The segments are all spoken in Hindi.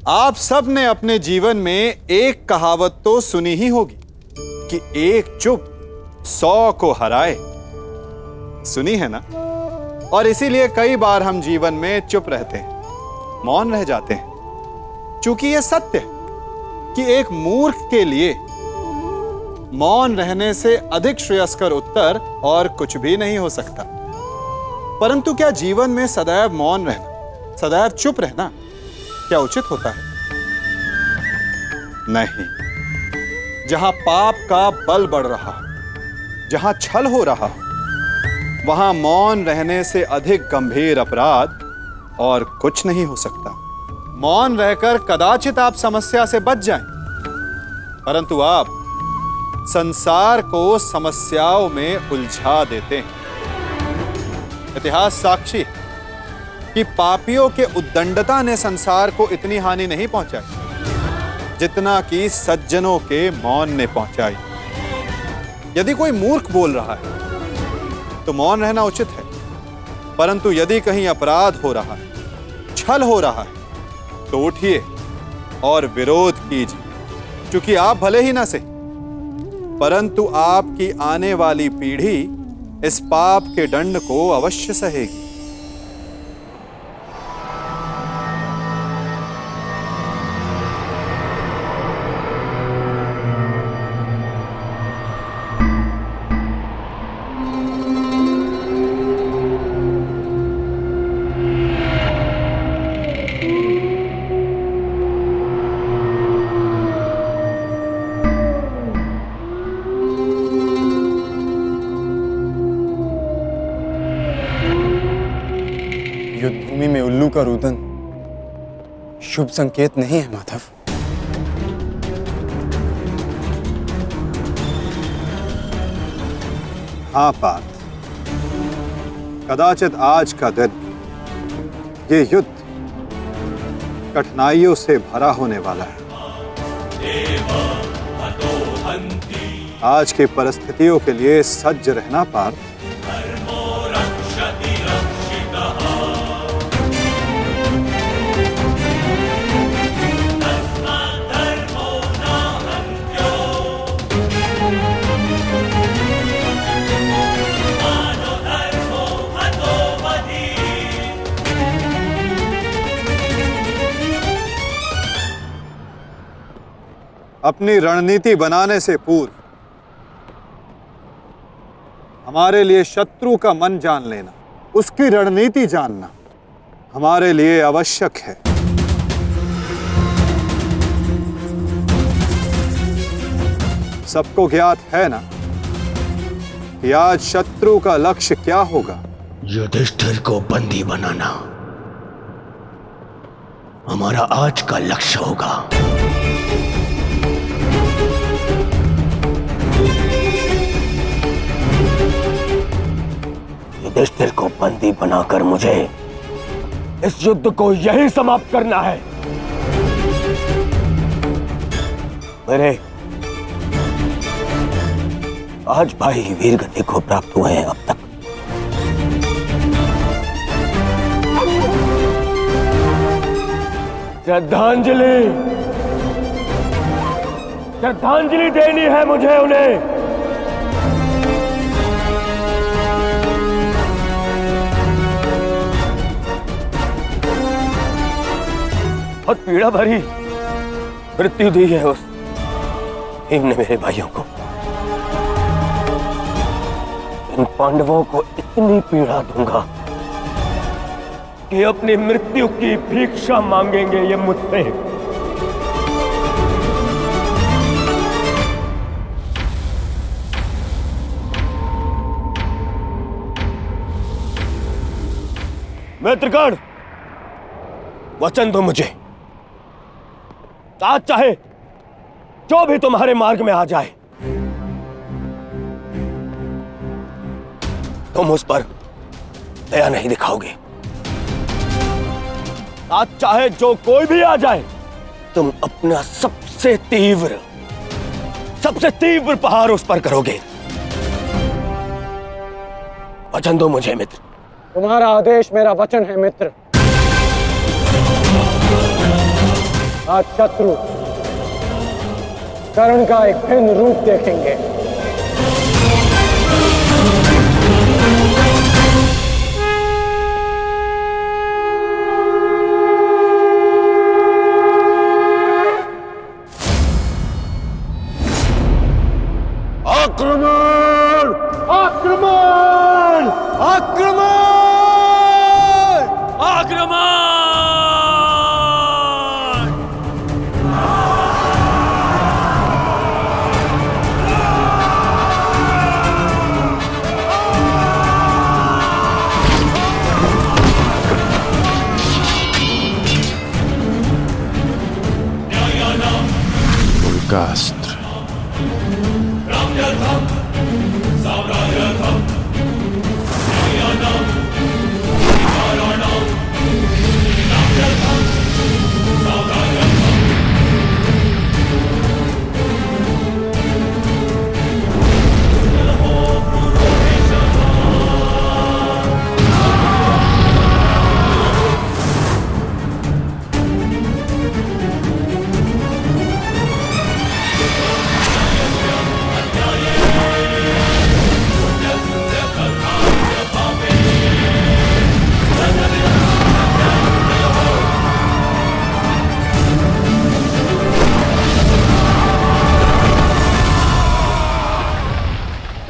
आप सब ने अपने जीवन में एक कहावत तो सुनी ही होगी कि एक चुप 100 को हराए। सुनी है ना? और इसीलिए कई बार हम जीवन में चुप रहते हैं, मौन रह जाते हैं, क्योंकि यह सत्य है कि एक मूर्ख के लिए मौन रहने से अधिक श्रेयस्कर उत्तर और कुछ भी नहीं हो सकता। परंतु क्या जीवन में सदैव मौन रहना, सदैव चुप रहना क्या उचित होता है? नहीं। जहां पाप का बल बढ़ रहा हो, जहां छल हो रहा हो, वहां मौन रहने से अधिक गंभीर अपराध और कुछ नहीं हो सकता। मौन रहकर कदाचित आप समस्या से बच जाएं, परंतु आप संसार को समस्याओं में उलझा देते हैं। इतिहास साक्षी है कि पापियों के उद्दंडता ने संसार को इतनी हानि नहीं पहुंचाई जितना कि सज्जनों के मौन ने पहुंचाई। यदि कोई मूर्ख बोल रहा है तो मौन रहना उचित है, परंतु यदि कहीं अपराध हो रहा है, छल हो रहा है, तो उठिए और विरोध कीजिए, क्योंकि आप भले ही ना सही, परंतु आपकी आने वाली पीढ़ी इस पाप के दंड को अवश्य सहेगी। युद्धभूमि में उल्लू का रुदन शुभ संकेत नहीं है माधव। हाँ पार्थ, कदाचित आज का दिन, ये युद्ध कठिनाइयों से भरा होने वाला है। आज की परिस्थितियों के लिए सज्ज रहना पार्थ। अपनी रणनीति बनाने से पूर्व हमारे लिए शत्रु का मन जान लेना, उसकी रणनीति जानना हमारे लिए आवश्यक है। सबको ज्ञात है ना कि आज शत्रु का लक्ष्य क्या होगा? युधिष्ठिर को बंदी बनाना हमारा आज का लक्ष्य होगा। युधिष्ठिर को बंदी बनाकर मुझे इस युद्ध को यही समाप्त करना है। मेरे आज भाई वीर गति को प्राप्त हुए हैं अब तक। श्रद्धांजलि श्रद्धांजलि देनी है मुझे उन्हें। बहुत पीड़ा भरी मृत्यु दी है उस भीम ने मेरे भाइयों को। इन पांडवों को इतनी पीड़ा दूंगा कि अपनी मृत्यु की भिक्षा मांगेंगे ये मुझसे। मित्रगण, वचन दो मुझे, आज चाहे जो भी तुम्हारे मार्ग में आ जाए, तुम उस पर दया नहीं दिखाओगे। आज चाहे जो कोई भी आ जाए, तुम अपना सबसे तीव्र प्रहार उस पर करोगे। वचन दो मुझे मित्र। तुम्हारा आदेश मेरा वचन है मित्र। आज शत्रु कर्ण का एक भिन्न रूप देखेंगे। आक्रमण! आक्रमण! आक्रमण! आक्रमण! का अस्त्र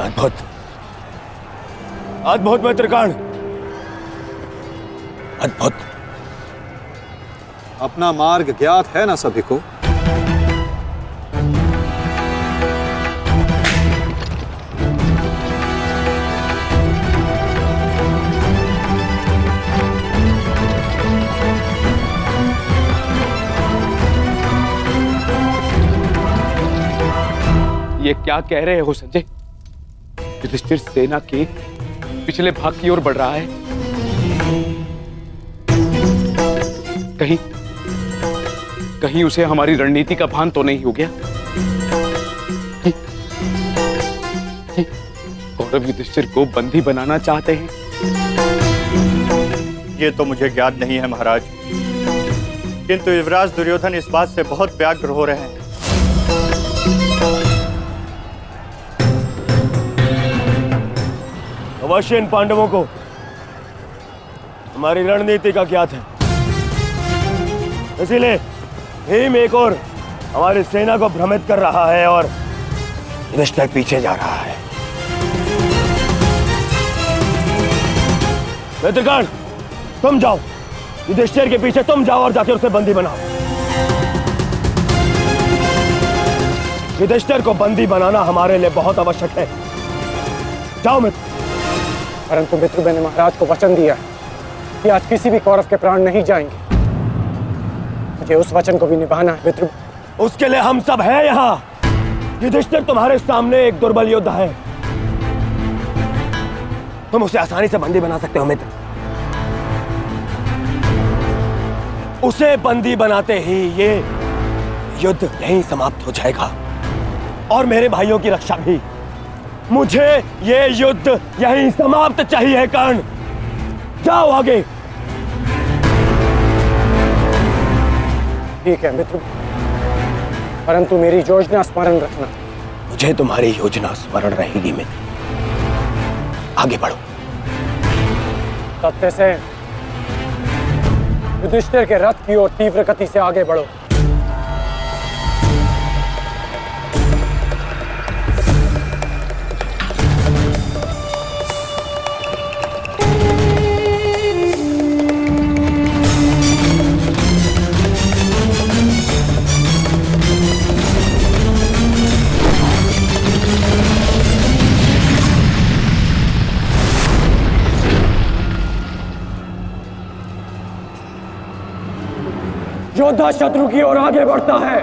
अद्भुत, अद्भुत मित्रगण, अद्भुत। अपना मार्ग ज्ञात है ना सभी को? ये क्या कह रहे हो संजय? युधिष्ठिर सेना के पिछले भाग की ओर बढ़ रहा है। कहीं उसे हमारी रणनीति का भान तो नहीं हो गया? कौरव युधिष्ठिर को बंदी बनाना चाहते हैं? ये तो मुझे ज्ञात नहीं है महाराज, किंतु युवराज दुर्योधन इस बात से बहुत व्यग्र हो रहे हैं। अवश्य इन पांडवों को हमारी रणनीति का ज्ञात है, इसीलिए भीम एक और हमारी सेना को भ्रमित कर रहा है और युधिष्ठिर पीछे जा रहा है। मित्रगण, तुम जाओ, युधिष्ठिर के पीछे तुम जाओ और जाके उसे बंदी बनाओ। युधिष्ठिर को बंदी बनाना हमारे लिए बहुत आवश्यक है। जाओ मित्र। परंतु मित्र, मैंने महाराज को वचन दिया कि आज किसी भी कौरव के प्राण नहीं जाएंगे। मुझे उस वचन को भी निभाना है मित्र। उसके लिए हम सब हैं यहाँ। युधिष्ठिर तुम्हारे सामने एक दुर्बल योद्धा है, तुम उसे आसानी से बंदी बना सकते हो मित्र। उसे बंदी बनाते ही ये युद्ध यहीं समाप्त हो जाएगा और मेरे भाइयों की रक्षा भी। मुझे ये युद्ध यहीं समाप्त चाहिए। कर्ण, जाओ आगे। ठीक है मित्र, परंतु मेरी योजना स्मरण रखना। मुझे तुम्हारी योजना स्मरण रहेगी मित्र। आगे बढ़ो। सत्य से युधिष्ठिर के रथ की ओर तीव्र गति से आगे बढ़ो। योद्धा शत्रु की ओर आगे बढ़ता है,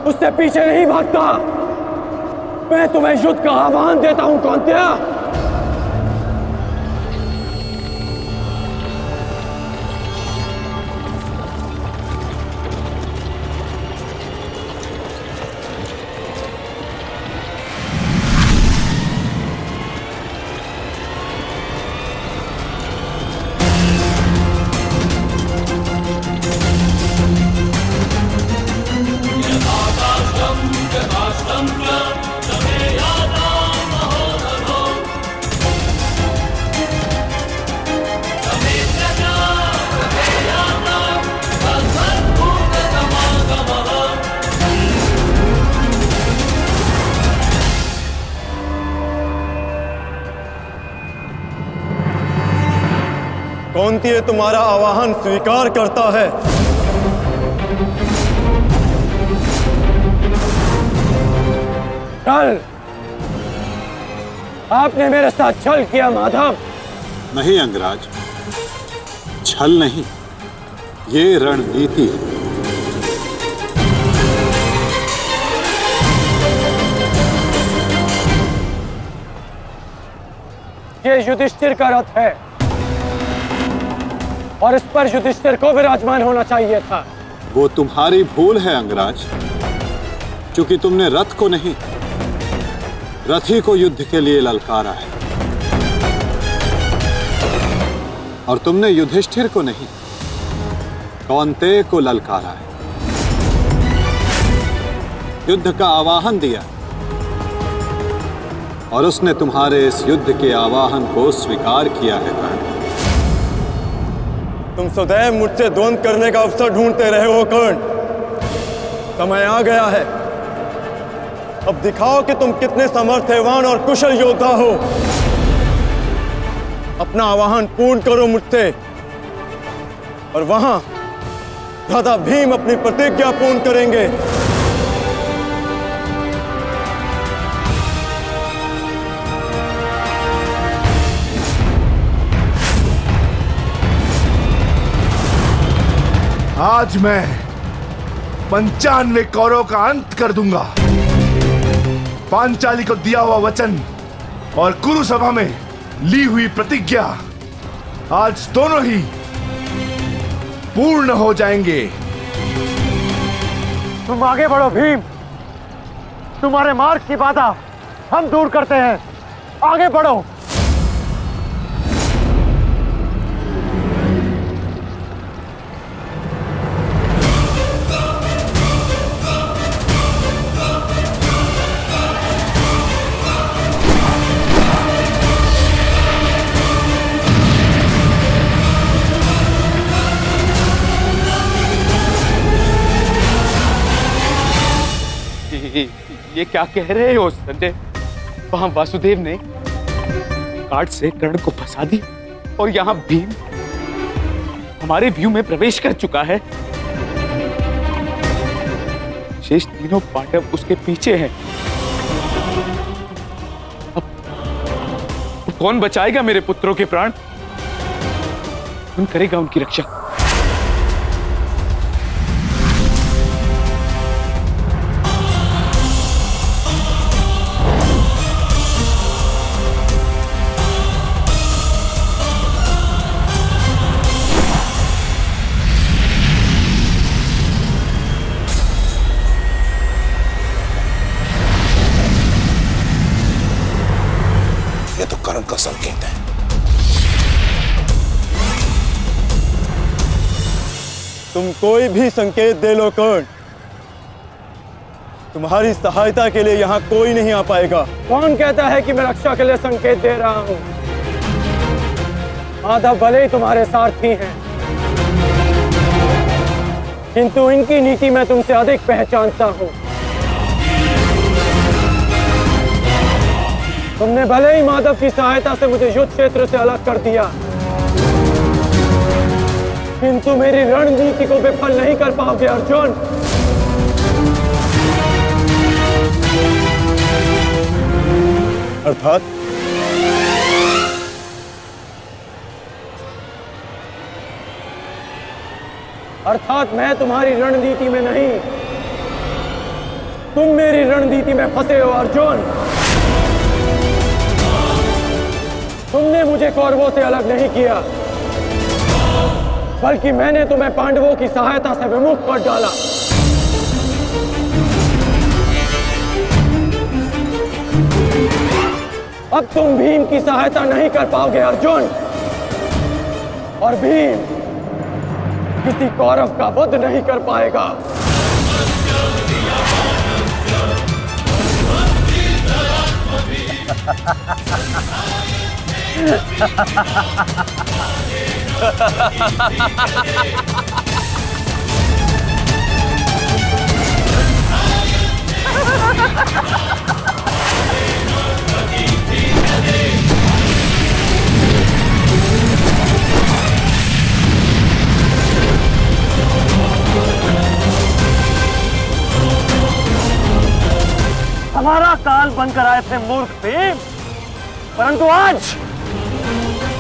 उससे पीछे नहीं भागता। मैं तुम्हें युद्ध का आह्वान देता हूं कौंतेय। कौंतेय तुम्हारा आवाहन स्वीकार करता है। कल आपने मेरे साथ छल किया माधव। नहीं अंगराज, छल नहीं, ये रणनीति है। ये युधिष्ठिर का रथ है और इस पर युधिष्ठिर को विराजमान होना चाहिए था। वो तुम्हारी भूल है अंगराज, क्योंकि तुमने रथ को नहीं, रथी को युद्ध के लिए ललकारा है। और तुमने युधिष्ठिर को नहीं, कौंतेय को ललकारा है, युद्ध का आवाहन दिया और उसने तुम्हारे इस युद्ध के आवाहन को स्वीकार किया है कर्ण। तुम सदैव मुझसे द्वंद्व करने का अवसर ढूंढते रहे हो कर्ण। समय आ गया है, अब दिखाओ कि तुम कितने समर्थवान और कुशल योद्धा हो। अपना आवाहन पूर्ण करो मुझसे और वहां दादा भीम अपनी प्रतिज्ञा पूर्ण करेंगे। आज मैं 95 कौरवों का अंत कर दूंगा। पांचाली को दिया हुआ वचन और कुरु सभा में ली हुई प्रतिज्ञा आज दोनों ही पूर्ण हो जाएंगे। तुम आगे बढ़ो भीम, तुम्हारे मार्ग की बाधा हम दूर करते हैं। आगे बढ़ो। ये क्या कह रहे हो संजय? वहां वासुदेव ने कार्ड से कर्ण को फंसा दिया और यहाँ भीम हमारे व्यू में प्रवेश कर चुका है। शेष तीनों पांडव उसके पीछे हैं। अब कौन बचाएगा मेरे पुत्रों के प्राण? कौन करेगा उनकी रक्षा? ये तो कर्ण का संकेत है। तुम कोई भी संकेत दे लो कर्ण, तुम्हारी सहायता के लिए यहाँ कोई नहीं आ पाएगा। कौन कहता है कि मैं रक्षा के लिए संकेत दे रहा हूं? माधव भले ही तुम्हारे सारथी हैं, किंतु इनकी नीति मैं तुमसे अधिक पहचानता हूं। तुमने भले ही माधव की सहायता से मुझे युद्ध क्षेत्र से अलग कर दिया, किंतु मेरी रणनीति को विफल नहीं कर पाओगे अर्जुन। अर्थात मैं तुम्हारी रणनीति में नहीं, तुम मेरी रणनीति में फंसे हो अर्जुन। तुमने मुझे कौरवों से अलग नहीं किया, बल्कि मैंने तुम्हें पांडवों की सहायता से विमुख कर डाला। अब तुम भीम की सहायता नहीं कर पाओगे अर्जुन, और भीम किसी कौरव का वध नहीं कर पाएगा। बनकर आए थे मूर्ख भीम, परंतु आज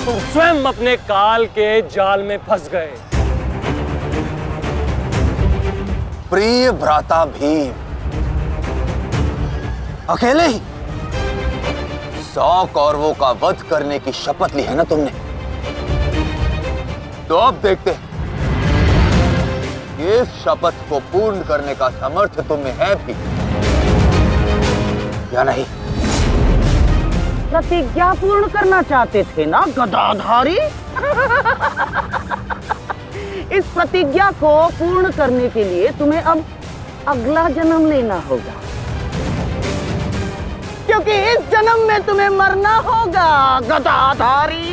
तुम स्वयं अपने काल के जाल में फंस गए। प्रिय भ्राता भीम, अकेले ही 100 कौरवों का वध करने की शपथ ली है ना तुमने? तो अब देखते हैं इस शपथ को पूर्ण करने का सामर्थ्य तुम्हें है भी या नहीं। प्रतिज्ञा पूर्ण करना चाहते थे ना गदाधारी? इस प्रतिज्ञा को पूर्ण करने के लिए तुम्हें अब अगला जन्म लेना होगा, क्योंकि इस जन्म में तुम्हें मरना होगा गदाधारी।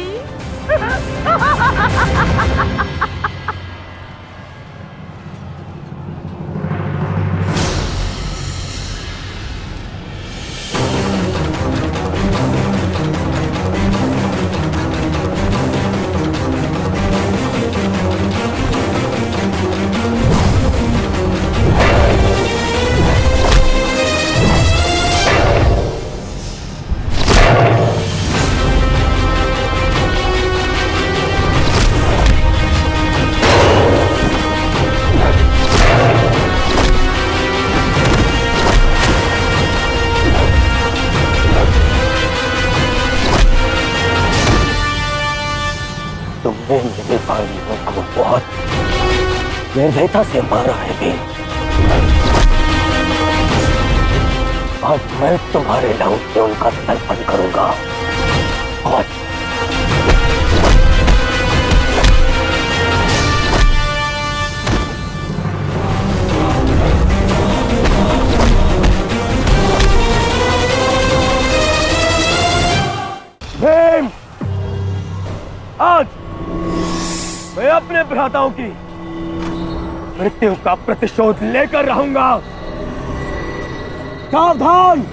तुमने मेरे भाइयों को बहुत निर्दयता से मारा है भीम। आज मैं तुम्हारे लहू से उनका तर्पण करूंगा। और भीम, आज मैं अपने भ्राताओं की मृत्यु का प्रतिशोध लेकर रहूंगा। सावधान!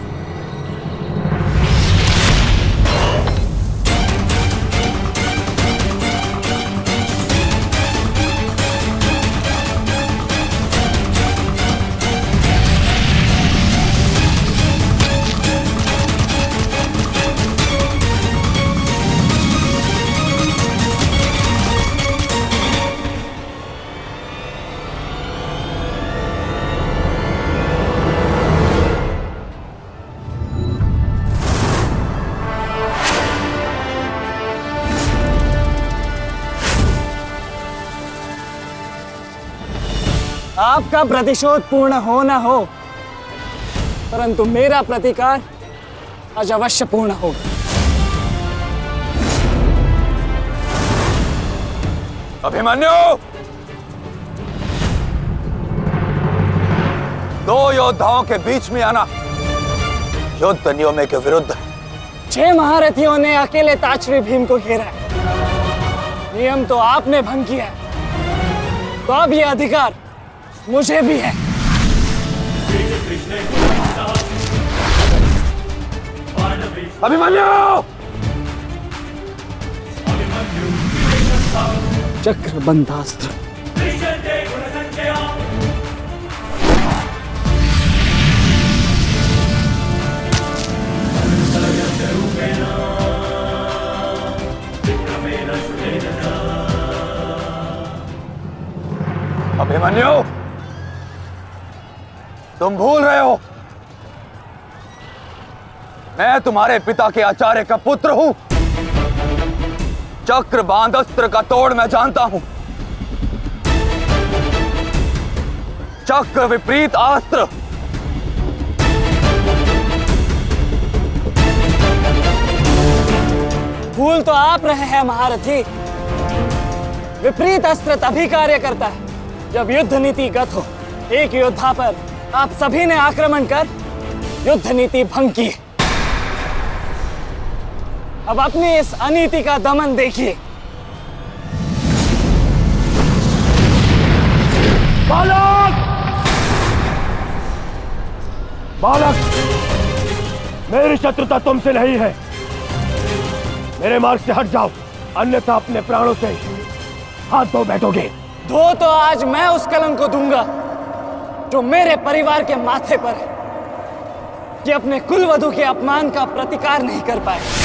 आपका प्रतिशोध पूर्ण हो न हो, परंतु मेरा प्रतिकार आज अवश्य पूर्ण होगा। अभिमन्यु, 2 योद्धाओं के बीच में आना युद्ध नियमों के विरुद्ध है। 6 महारथियों ने अकेले ताचरी भीम को घेरा है। नियम तो आपने भंग किया है, तो अब यह अधिकार मुझे भी है। अभिमन्यु! चक्रबंधास्त्र। अभिमन्यु, तुम भूल रहे हो मैं तुम्हारे पिता के आचार्य का पुत्र हूं। चक्रबांध अस्त्र का तोड़ मैं जानता हूं। चक्र विपरीत अस्त्र भूल तो आप रहे हैं महारथी। विपरीत अस्त्र तभी कार्य करता है जब युद्ध नीति गत हो। एक योद्धा पर आप सभी ने आक्रमण कर युद्ध नीति भंग की। अब अपनी इस अनीति का दमन देखिए। बालक! बालक! मेरी शत्रुता तुमसे नहीं है। मेरे मार्ग से हट जाओ, अन्यथा अपने प्राणों से हाथ धो बैठोगे। धो तो आज मैं उस कलंक को दूंगा जो मेरे परिवार के माथे पर है। कि अपने कुलवधु के अपमान का प्रतिकार नहीं कर पाए।